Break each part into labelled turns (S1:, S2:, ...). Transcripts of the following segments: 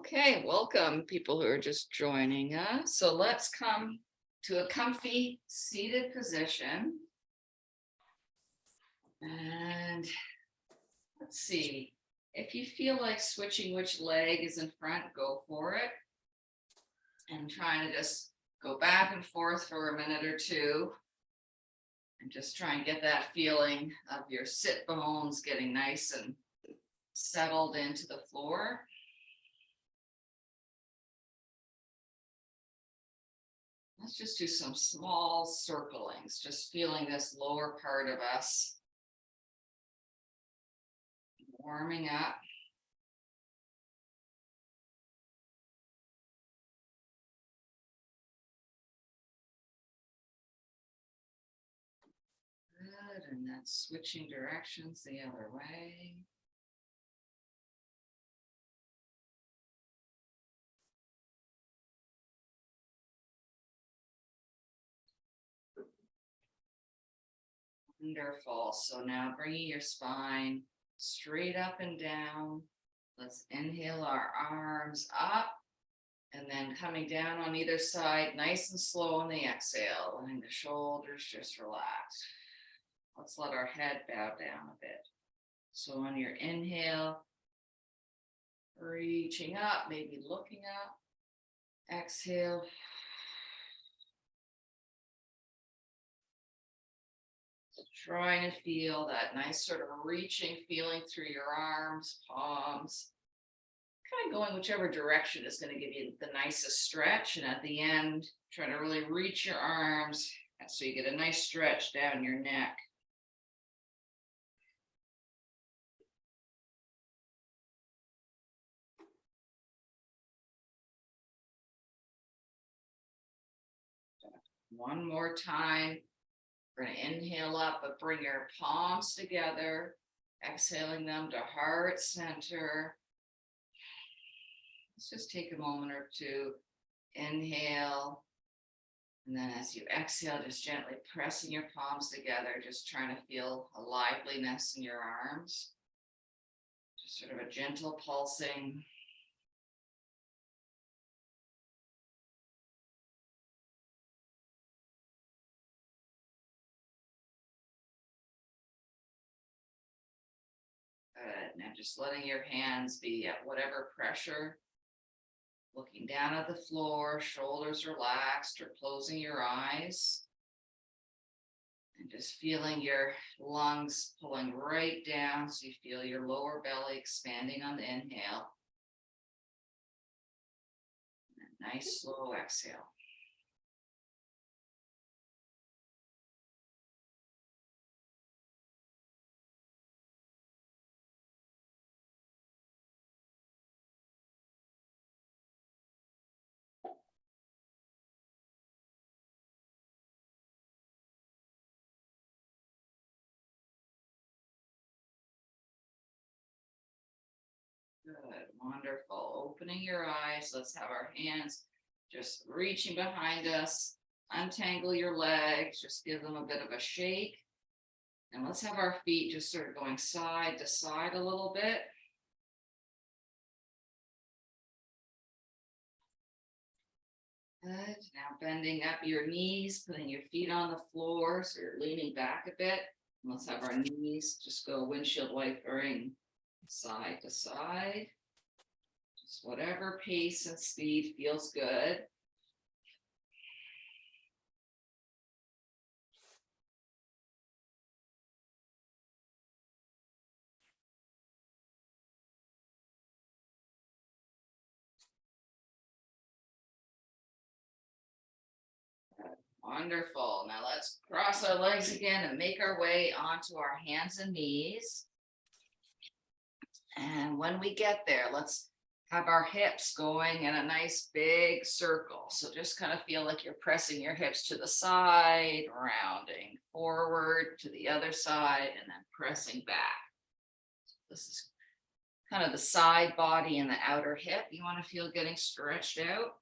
S1: Okay, welcome people who are just joining us. So let's come to a comfy seated position. And let's see, if you feel like switching which leg is in front, go for it. And trying to just go back and forth for a minute or two. And just try and get that feeling of your sit bones getting nice and settled into the floor. Let's just do some small circlings, just feeling this lower part of us warming up. Good, and then switching directions the other way. Wonderful. So now bringing your spine straight up and down. Let's inhale our arms up and then coming down on either side, nice and slow on the exhale, letting the shoulders just relax. Let's let our head bow down a bit. So on your inhale, reaching up, maybe looking up. Exhale. Trying to feel that nice sort of reaching feeling through your arms, palms, kind of going whichever direction is going to give you the nicest stretch. And at the end, try to really reach your arms so you get a nice stretch down your neck. One more time. We're going to inhale up, but bring your palms together, exhaling them to heart center. Let's just take a moment or two. Inhale. And then as you exhale, just gently pressing your palms together, just trying to feel a liveliness in your arms. Just sort of a gentle pulsing. Good. Now just letting your hands be at whatever pressure. Looking down at the floor, shoulders relaxed or closing your eyes. And just feeling your lungs pulling right down so you feel your lower belly expanding on the inhale. And a nice slow exhale. Good, wonderful. Opening your eyes. Let's have our hands just reaching behind us. Untangle your legs, just give them a bit of a shake. And let's have our feet just sort of going side to side a little bit. Good. Now bending up your knees, putting your feet on the floor so you're leaning back a bit. And let's have our knees just go windshield wipering side to side. Just whatever pace and speed feels good. Wonderful. Now let's cross our legs again and make our way onto our hands and knees. And when we get there, let's have our hips going in a nice big circle. So just kind of feel like you're pressing your hips to the side, rounding forward to the other side, and then pressing back. This is kind of the side body and the outer hip. You want to feel getting stretched out.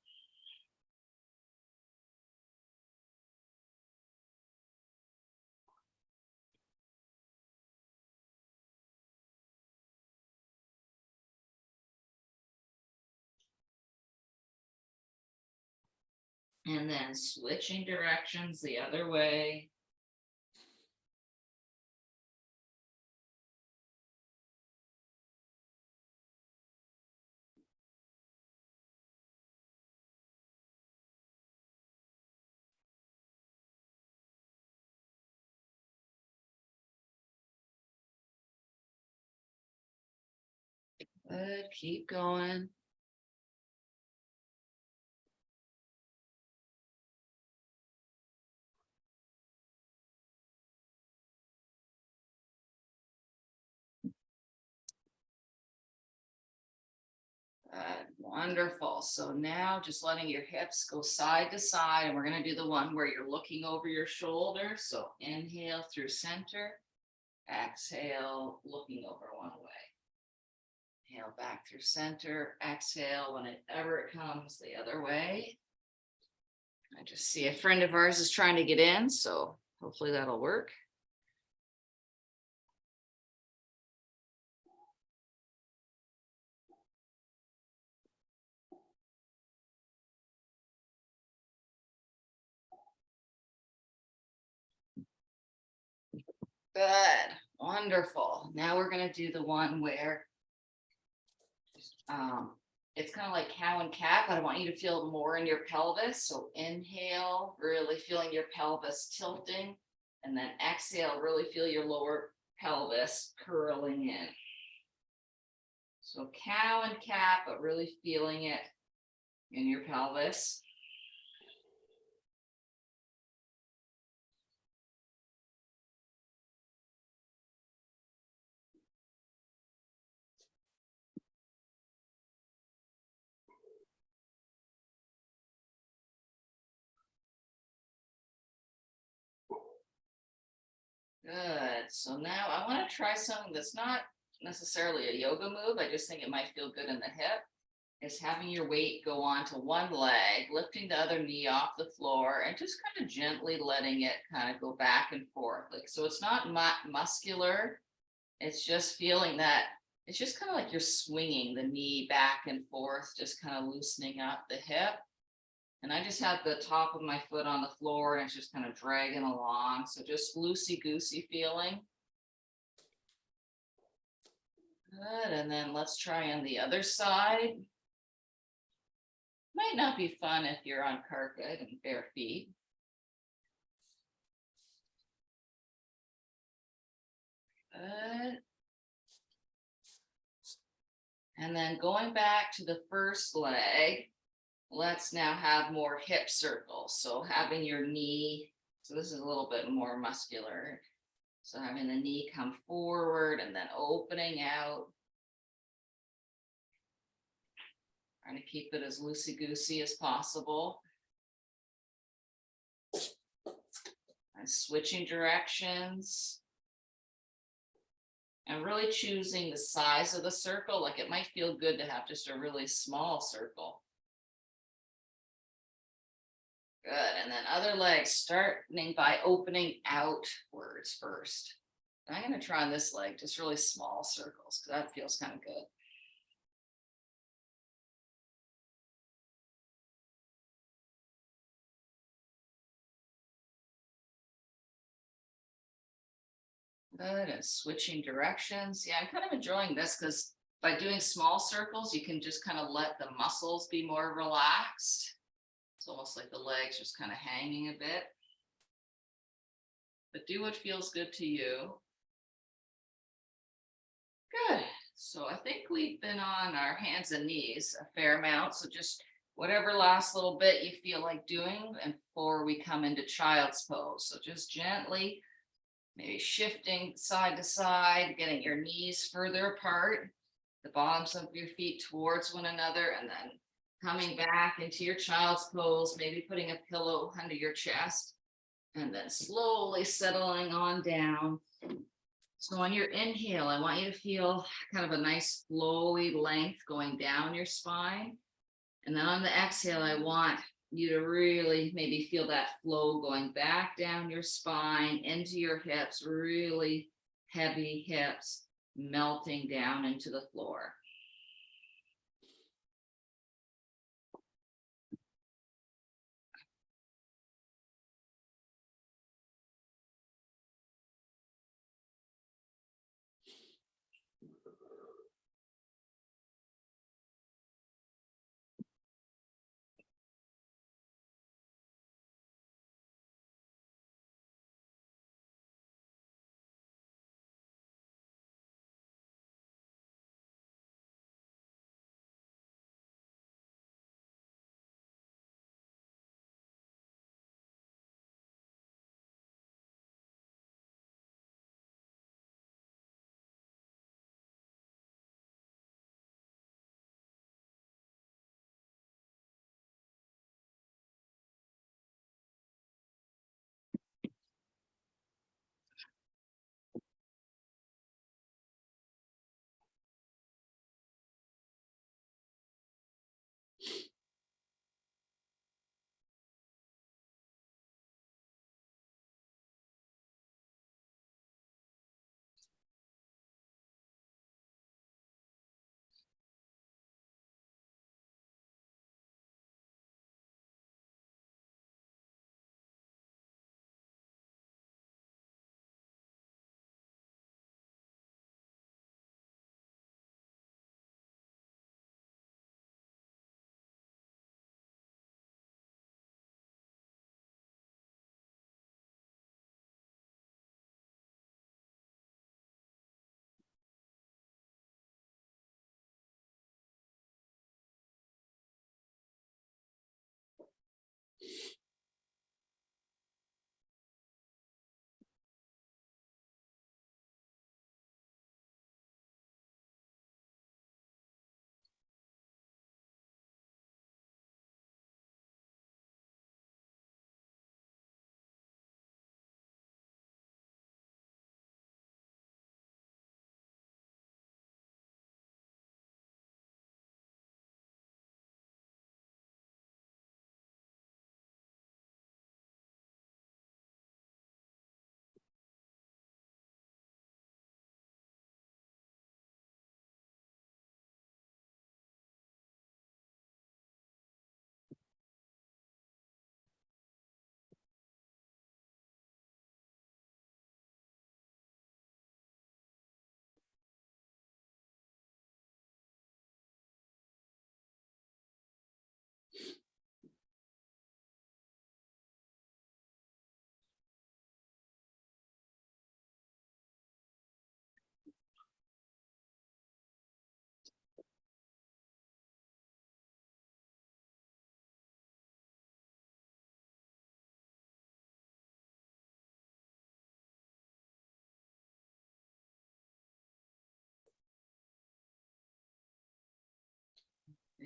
S1: And then switching directions the other way. Good, keep going. Wonderful. So now just letting your hips go side to side, and we're going to do the one where you're looking over your shoulder. So inhale through center, exhale, looking over one way. Inhale back through center, exhale whenever it comes the other way. I just see a friend of ours is trying to get in, so hopefully that'll work. Good, wonderful. Now we're going to do the one where it's kind of like cow and cat, but I want you to feel more in your pelvis. So inhale, really feeling your pelvis tilting, and then exhale, really feel your lower pelvis curling in. So cow and cat, but really feeling it in your pelvis. Good. So now I want to try something that's not necessarily a yoga move. I just think it might feel good in the hip. Is having your weight go onto one leg, lifting the other knee off the floor, and just kind of gently letting it kind of go back and forth. Like, so it's not muscular. It's just feeling that it's just kind of like you're swinging the knee back and forth, just kind of loosening up the hip. And I just have the top of my foot on the floor and it's just kind of dragging along. So just loosey-goosey feeling. Good. And then let's try on the other side. Might not be fun if you're on carpet and bare feet. Good. And then going back to the first leg, let's now have more hip circles. So having your knee, so this is a little bit more muscular. So having the knee come forward and then opening out. Trying to keep it as loosey-goosey as possible. And switching directions. And really choosing the size of the circle. Like it might feel good to have just a really small circle. Good. And then other legs, starting by opening outwards first. And I'm going to try on this leg, just really small circles, because that feels kind of good. Good. And switching directions. Yeah, I'm kind of enjoying this because by doing small circles, you can just kind of let the muscles be more relaxed. It's almost like the legs just kind of hanging a bit. But do what feels good to you. Good. So I think we've been on our hands and knees a fair amount. So just whatever last little bit you feel like doing and before we come into child's pose. So just gently, maybe shifting side to side, getting your knees further apart, the bottoms of your feet towards one another, and then coming back into your child's pose, maybe putting a pillow under your chest, and then slowly settling on down. So on your inhale, I want you to feel kind of a nice flowy length going down your spine. And then on the exhale, I want you to really maybe feel that flow going back down your spine into your hips, really heavy hips melting down into the floor.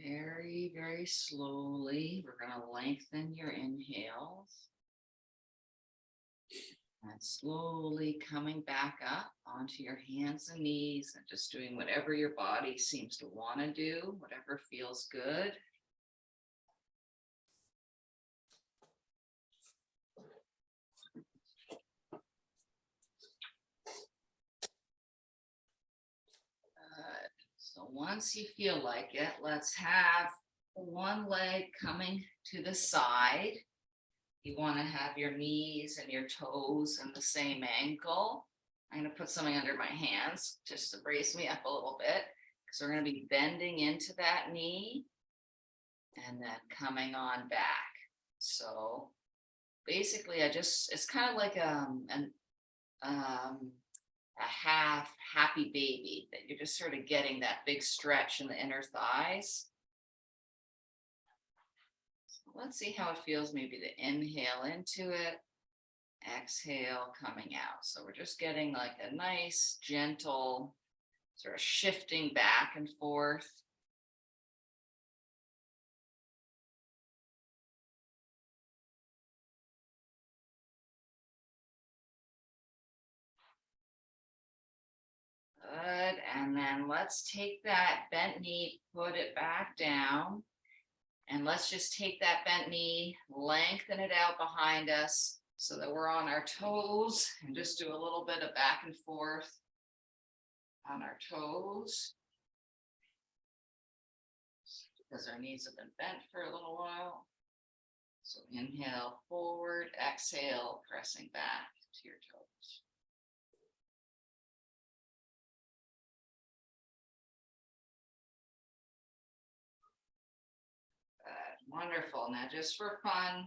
S1: Very, very slowly, we're going to lengthen your inhales. And slowly coming back up onto your hands and knees and just doing whatever your body seems to want to do, whatever feels good. So once you feel like it, let's have one leg coming to the side. You want to have your knees and your toes in the same angle. I'm going to put something under my hands just to brace me up a little bit because we're going to be bending into that knee and then coming on back. So basically it's kind of like a half happy baby that you're just sort of getting that big stretch in the inner thighs. So let's see how it feels maybe to inhale into it, exhale coming out. So we're just getting like a nice gentle sort of shifting back and forth. Good. And then let's take that bent knee, put it back down. And let's just take that bent knee, lengthen it out behind us so that we're on our toes and just do a little bit of back and forth on our toes. Because our knees have been bent for a little while. So inhale forward, exhale, pressing back to your toes. Wonderful. Now just for fun,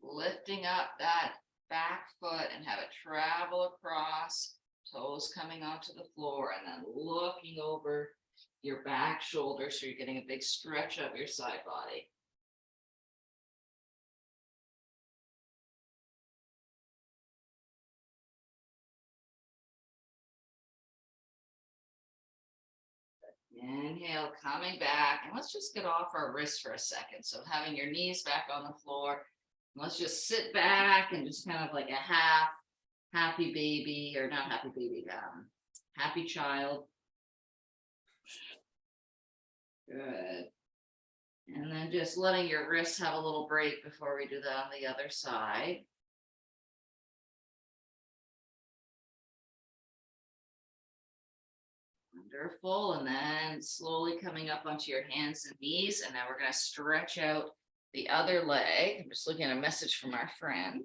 S1: lifting up that back foot and have it travel across, toes coming onto the floor, and then looking over your back shoulder so you're getting a big stretch of your side body. Inhale, coming back, and let's just get off our wrists for a second. So having your knees back on the floor, let's just sit back and just kind of like a half happy baby, or not happy baby, happy child. Good. And then just letting your wrists have a little break before we do that on the other side. Wonderful. And then slowly coming up onto your hands and knees. And now we're going to stretch out the other leg. I'm just looking at a message from our friend.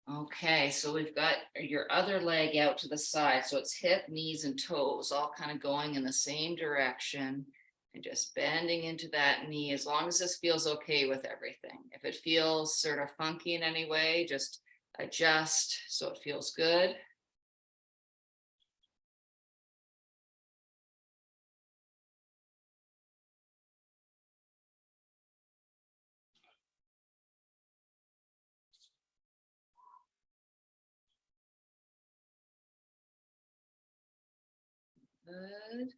S1: Okay, so we've got your other leg out to the side. So it's hip, knees, and toes all kind of going in the same direction. And just bending into that knee as long as this feels okay with everything. If it feels sort of funky in any way, just adjust so it feels good. Good.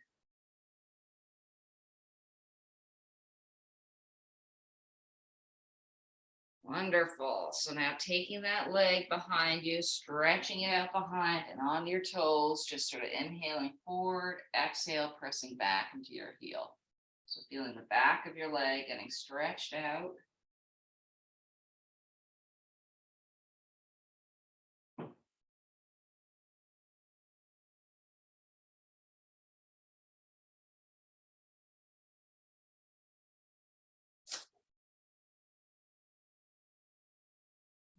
S1: Wonderful. So now taking that leg behind you, stretching it out behind and on your toes, just sort of inhaling forward, exhale, pressing back into your heel. So feeling the back of your leg getting stretched out.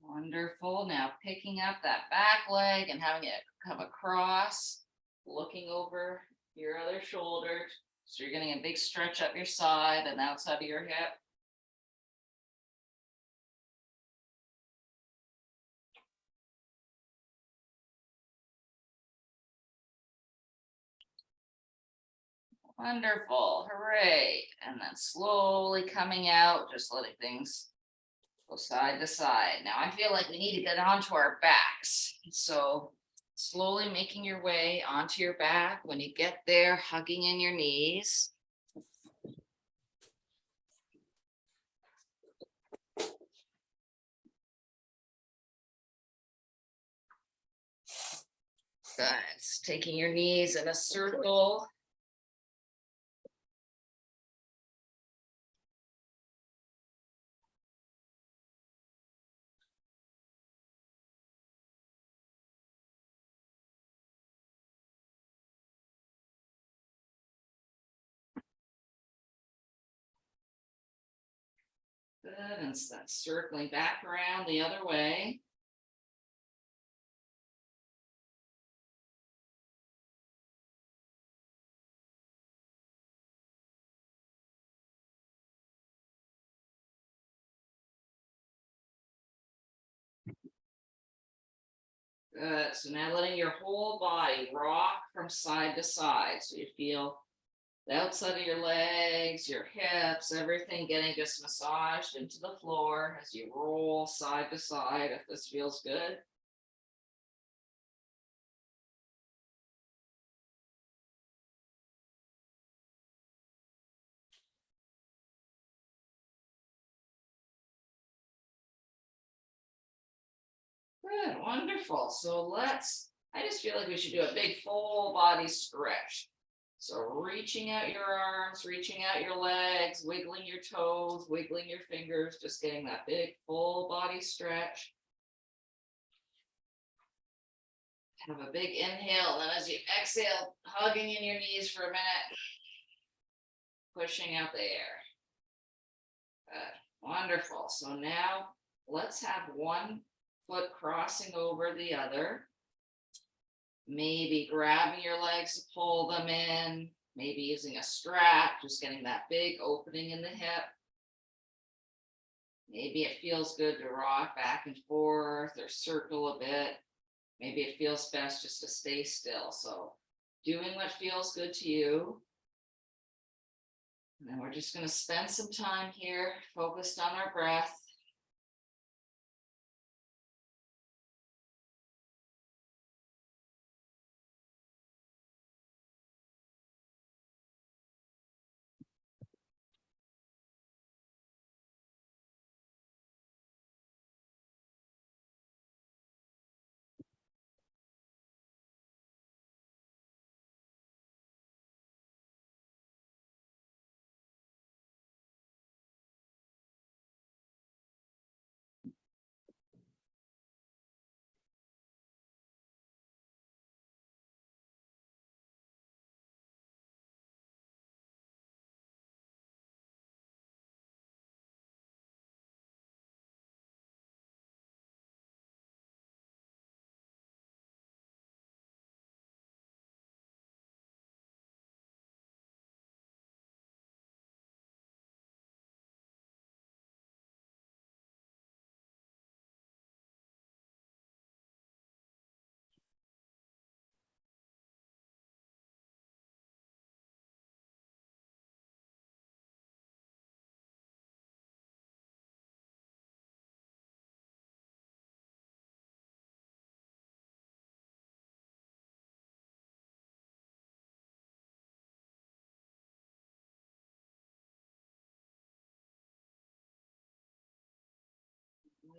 S1: Wonderful. Now picking up that back leg and having it come across, looking over your other shoulder. So you're getting a big stretch up your side and outside of your hip. Wonderful. Hooray. And then slowly coming out, just letting things go side to side. Now I feel like we need to get onto our backs. So slowly making your way onto your back. When you get there, hugging in your knees. Good. Taking your knees in a circle. Good, and then circling back around the other way. Good, so now letting your whole body rock from side to side. So you feel the outside of your legs, your hips, everything getting just massaged into the floor as you roll side to side, if this feels good. Good, wonderful. So I just feel like we should do a big full body stretch. So reaching out your arms, reaching out your legs, wiggling your toes, wiggling your fingers, just getting that big full body stretch. Have a big inhale, and as you exhale, hugging in your knees for a minute, pushing out the air. Good, wonderful. So now let's have one foot crossing over the other. Maybe grabbing your legs to pull them in, maybe using a strap, just getting that big opening in the hip. Maybe it feels good to rock back and forth or circle a bit. Maybe it feels best just to stay still. So doing what feels good to you. And then we're just going to spend some time here focused on our breath.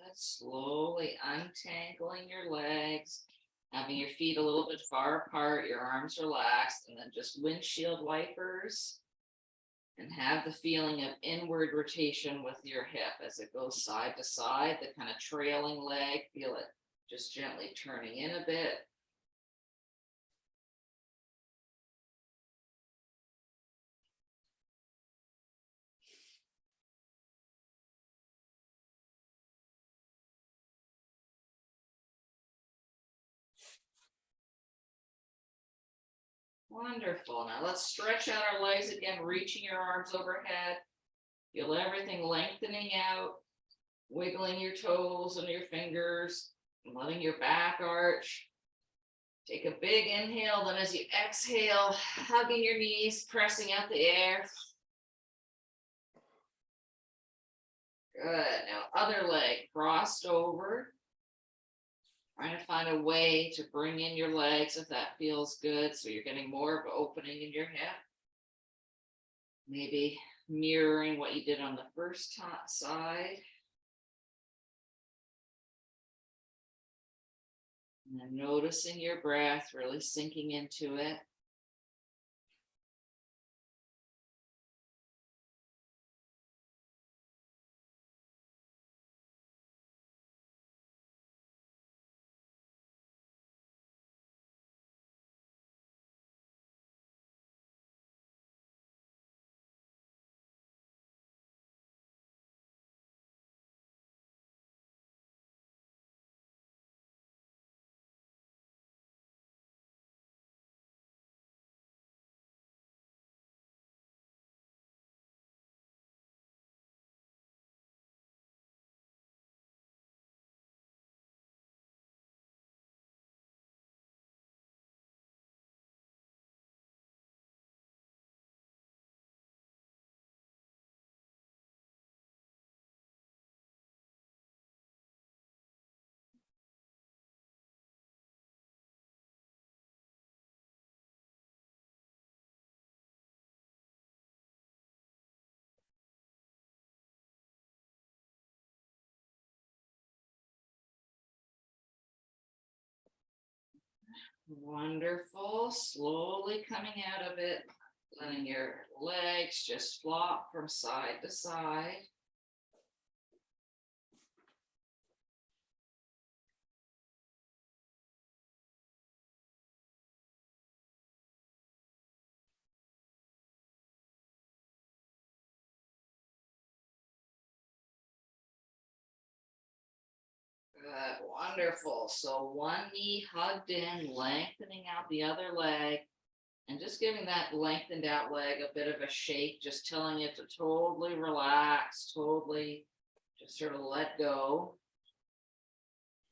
S1: Let's slowly untangling your legs, having your feet a little bit far apart, your arms relaxed, and then just windshield wipers. And have the feeling of inward rotation with your hip as it goes side to side, the kind of trailing leg, feel it just gently turning in a bit. Wonderful. Now let's stretch out our legs again, reaching your arms overhead. Feel everything lengthening out, wiggling your toes and your fingers, letting your back arch. Take a big inhale, then as you exhale, hugging your knees, pressing out the air. Good. Now other leg crossed over. Trying to find a way to bring in your legs if that feels good. So you're getting more of an opening in your hip. Maybe mirroring what you did on the first side. And then noticing your breath, really sinking into it. Wonderful. Slowly coming out of it, letting your legs just flop from side to side. Good. Wonderful. So one knee hugged in, lengthening out the other leg, and just giving that lengthened out leg a bit of a shake, just telling it to totally relax, totally just sort of let go.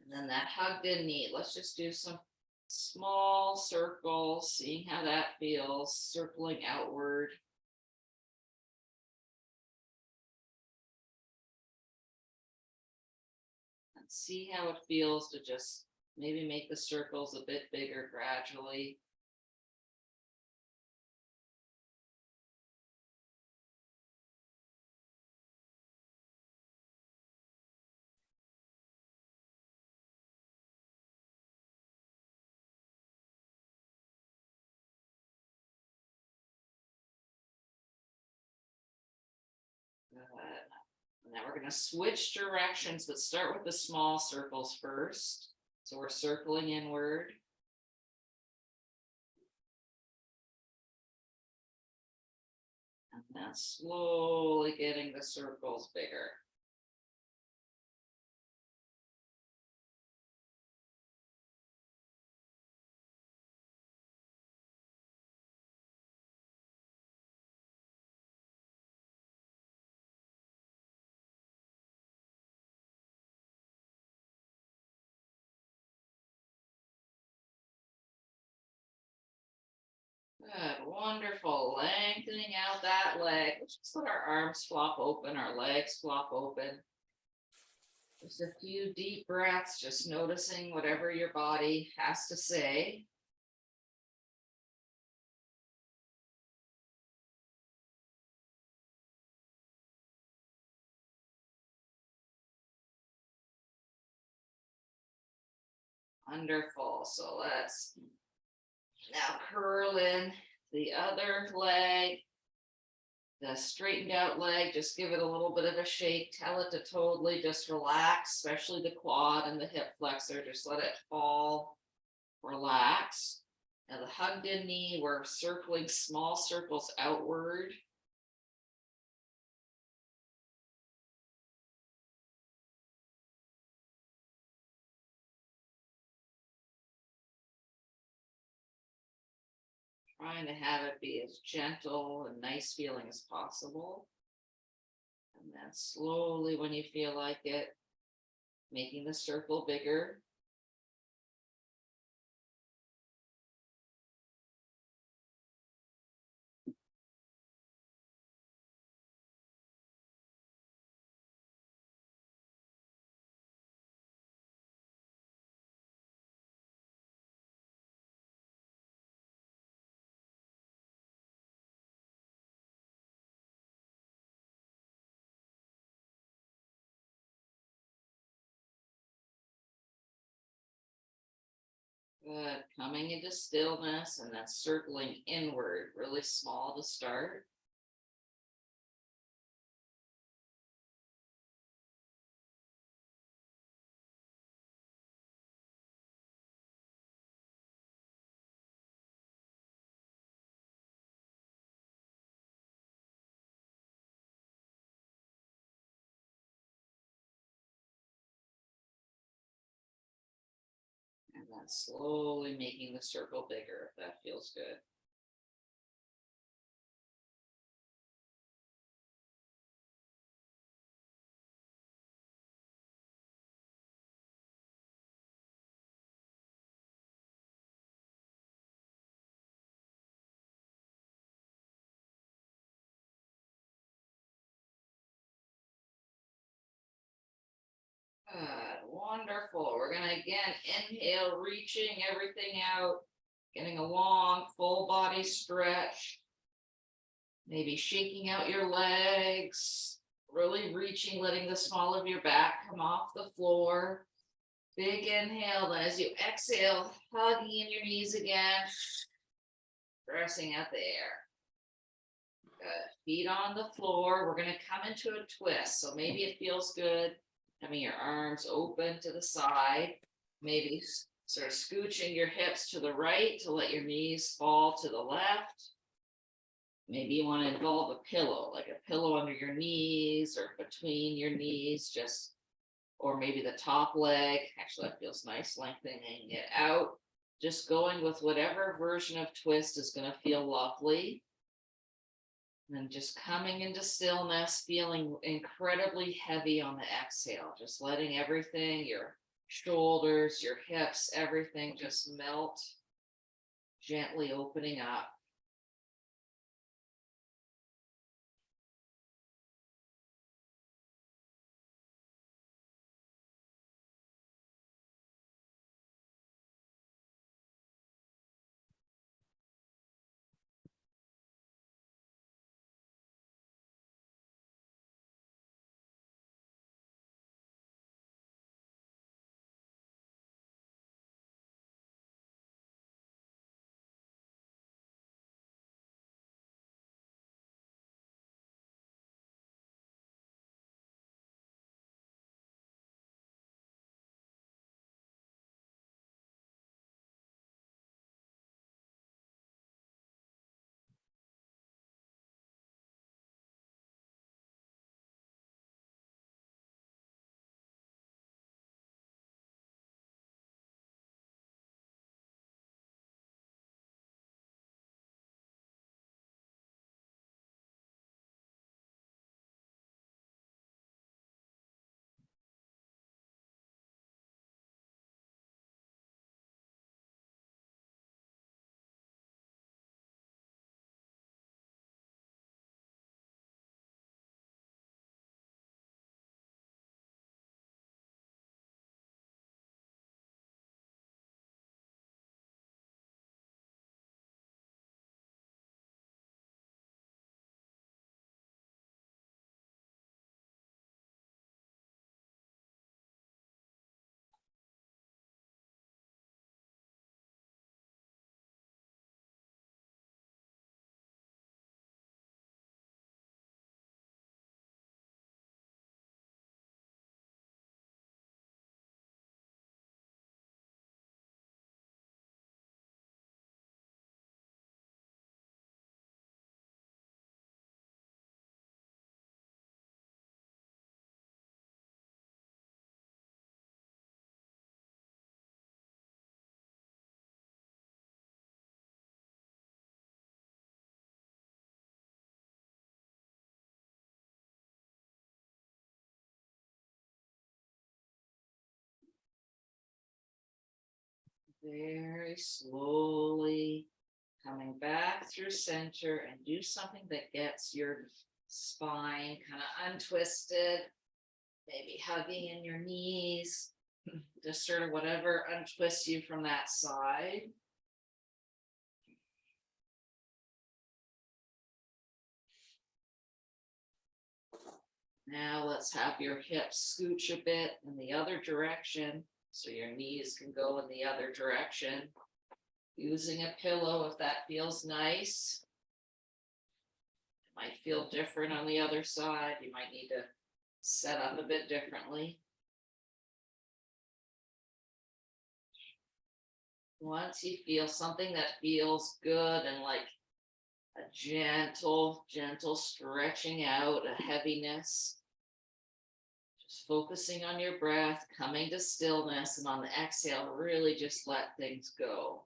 S1: And then that hugged in knee, let's just do some small circles, seeing how that feels, circling outward. And see how it feels to just maybe make the circles a bit bigger gradually. Now we're going to switch directions, but start with the small circles first. So we're circling inward. And then slowly getting the circles bigger. Good, wonderful. Lengthening out that leg. Let's just let our arms flop open, our legs flop open. Just a few deep breaths, just noticing whatever your body has to say. Wonderful. So let's now curl in the other leg. The straightened out leg, just give it a little bit of a shake. Tell it to totally just relax, especially the quad and the hip flexor. Just let it fall, relax. Now the hugged in knee, we're circling small circles outward. Trying to have it be as gentle and nice feeling as possible. And then slowly, when you feel like it, making the circle bigger. Good. Coming into stillness and then circling inward, really small to start. And then slowly making the circle bigger if that feels good. Good. Wonderful. We're going to again inhale, reaching everything out, getting a long full body stretch. Maybe shaking out your legs, really reaching, letting the small of your back come off the floor. Big inhale, then as you exhale, hugging in your knees again, pressing out the air. Good. Feet on the floor. We're going to come into a twist. So maybe it feels good having your arms open to the side. Maybe sort of scooching your hips to the right to let your knees fall to the left. Maybe you want to involve a pillow, like a pillow under your knees or between your knees, just, or maybe the top leg. Actually, that feels nice, lengthening it out. Just going with whatever version of twist is going to feel lovely. And just coming into stillness, feeling incredibly heavy on the exhale, just letting everything, your shoulders, your hips, everything just melt, gently opening up. Very slowly coming back through center, and do something that gets your spine kind of untwisted, maybe hugging in your knees, just sort of whatever untwists you from that side. Now let's have your hips scooch a bit in the other direction. So your knees can go in the other direction. Using a pillow if that feels nice. It might feel different on the other side. You might need to set up a bit differently. Once you feel something that feels good and like a gentle stretching out, a heaviness, just focusing on your breath, coming to stillness, and on the exhale, really just let things go.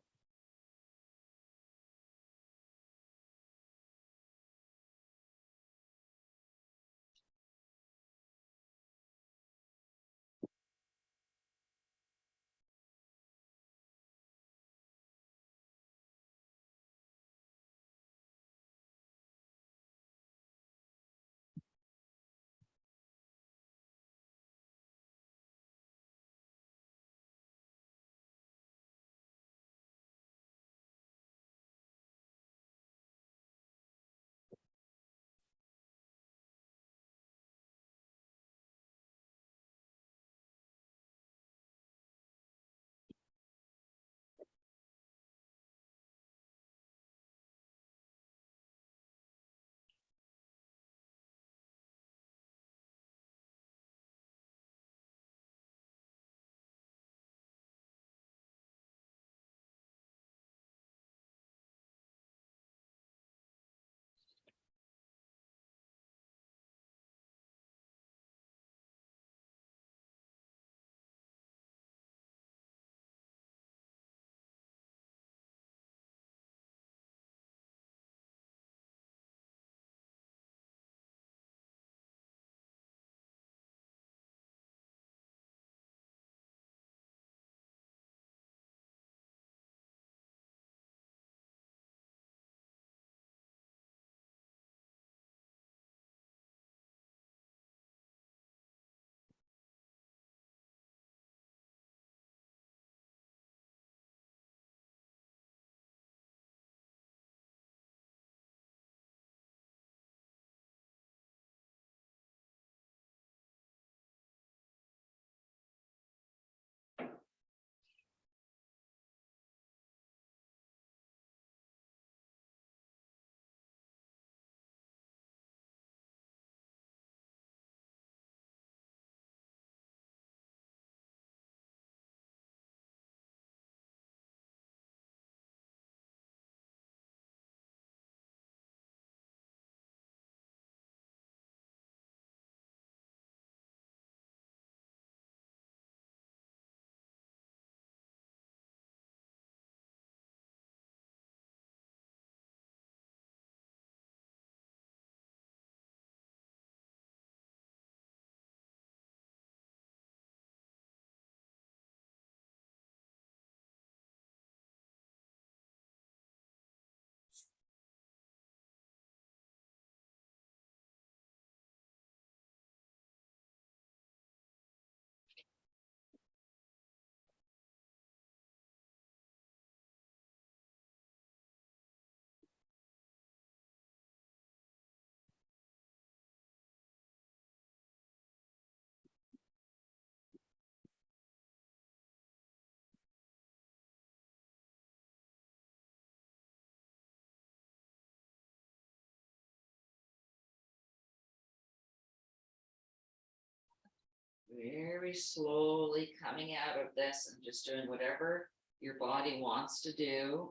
S1: Very slowly coming out of this and just doing whatever your body wants to do,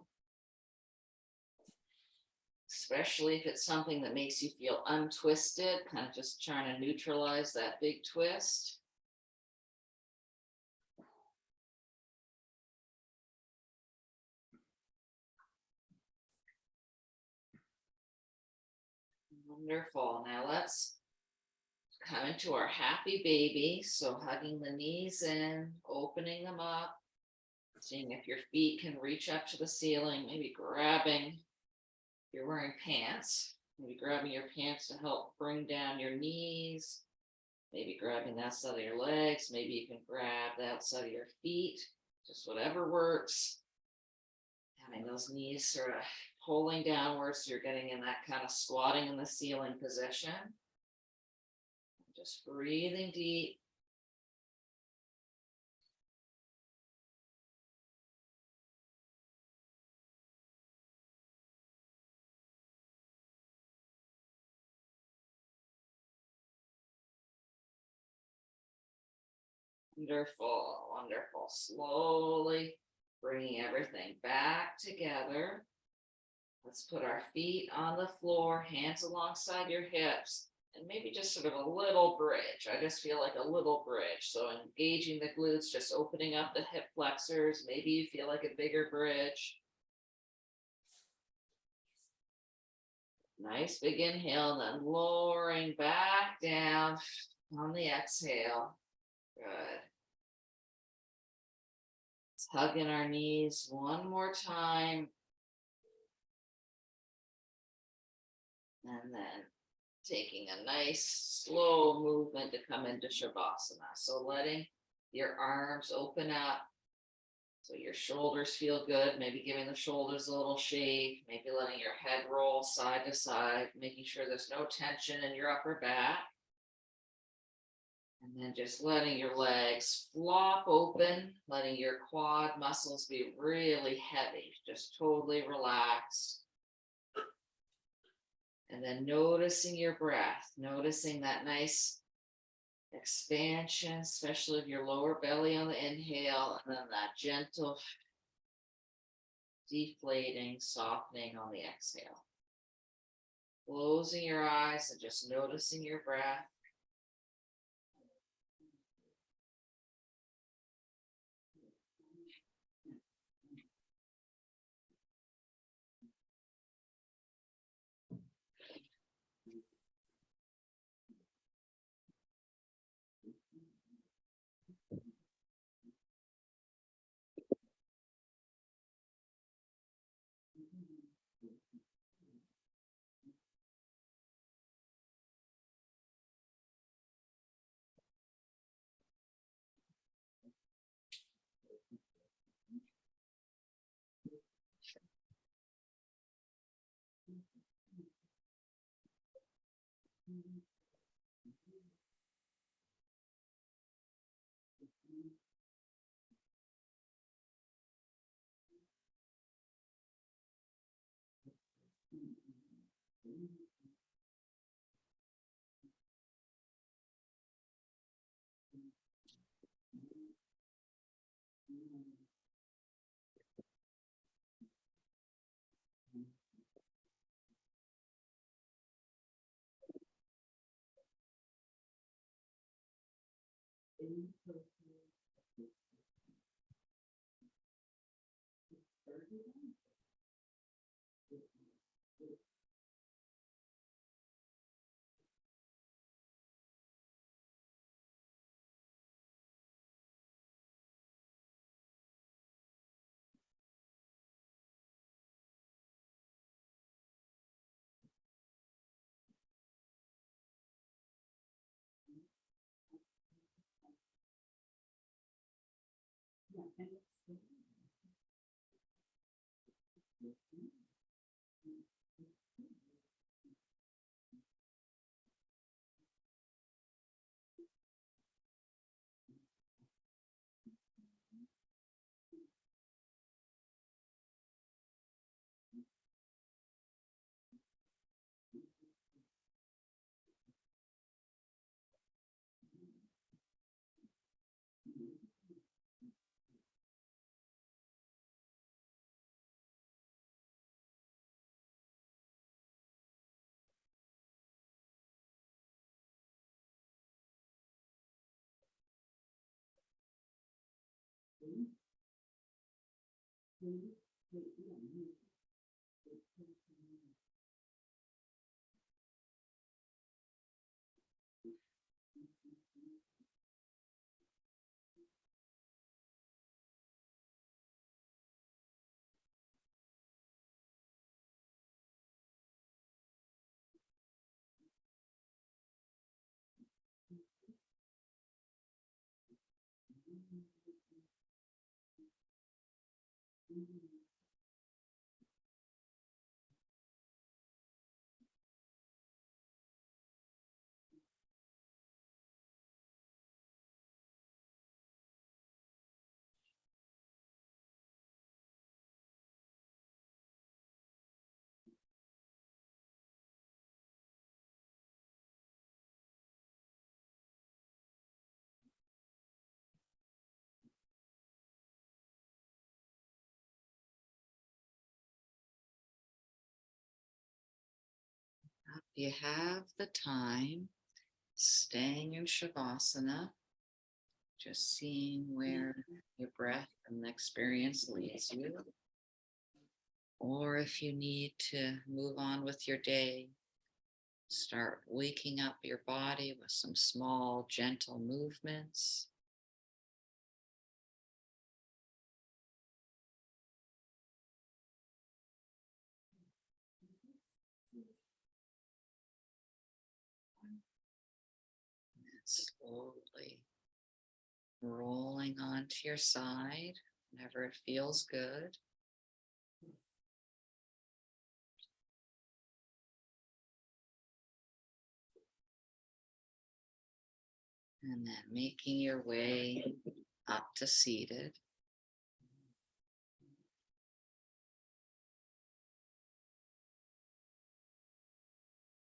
S1: especially if it's something that makes you feel untwisted, kind of just trying to neutralize that big twist. Wonderful. Now let's come into our happy baby. So hugging the knees in, opening them up, seeing if your feet can reach up to the ceiling, maybe grabbing, if you're wearing pants, maybe grabbing your pants to help bring down your knees, maybe grabbing the outside of your legs, maybe you can grab the outside of your feet, just whatever works. Having those knees sort of pulling downwards, so you're getting in that kind of squatting in the ceiling position. Just breathing deep. Wonderful, wonderful. Slowly bringing everything back together. Let's put our feet on the floor, hands alongside your hips, and maybe just sort of a little bridge. I just feel like a little bridge. So engaging the glutes, just opening up the hip flexors. Maybe you feel like a bigger bridge. Nice big inhale, then lowering back down on the exhale. Good. Let's hug in our knees one more time. And then taking a nice slow movement to come into Shavasana. So letting your arms open up so your shoulders feel good, maybe giving the shoulders a little shake, maybe letting your head roll side to side, making sure there's no tension in your upper back. And then just letting your legs flop open, letting your quad muscles be really heavy, just totally relaxed. And then noticing your breath, noticing that nice expansion, especially of your lower belly on the inhale, and then that gentle deflating, softening on the exhale. Closing your eyes and just noticing your breath. you have the time, staying in Shavasana, just seeing where your breath and the experience leads you. Or if you need to move on with your day, start waking up your body with some small, gentle movements. And slowly rolling onto your side whenever it feels good. And then making your way up to seated.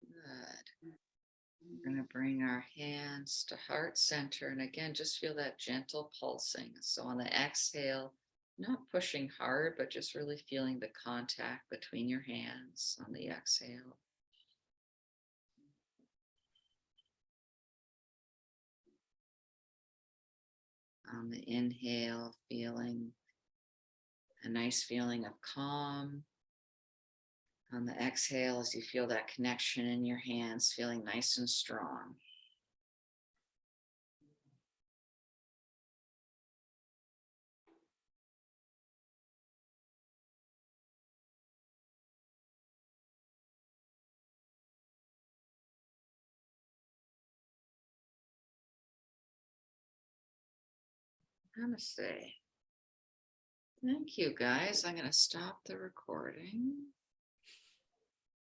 S1: Good. We're going to bring our hands to heart center. And again, just feel that gentle pulsing. So on the exhale, not pushing hard, but just really feeling the contact between your hands on the exhale. On the inhale, feeling a nice feeling of calm. On the exhale, as you feel that connection in your hands, feeling nice and strong. Namaste. Thank you, guys. I'm going to stop the recording.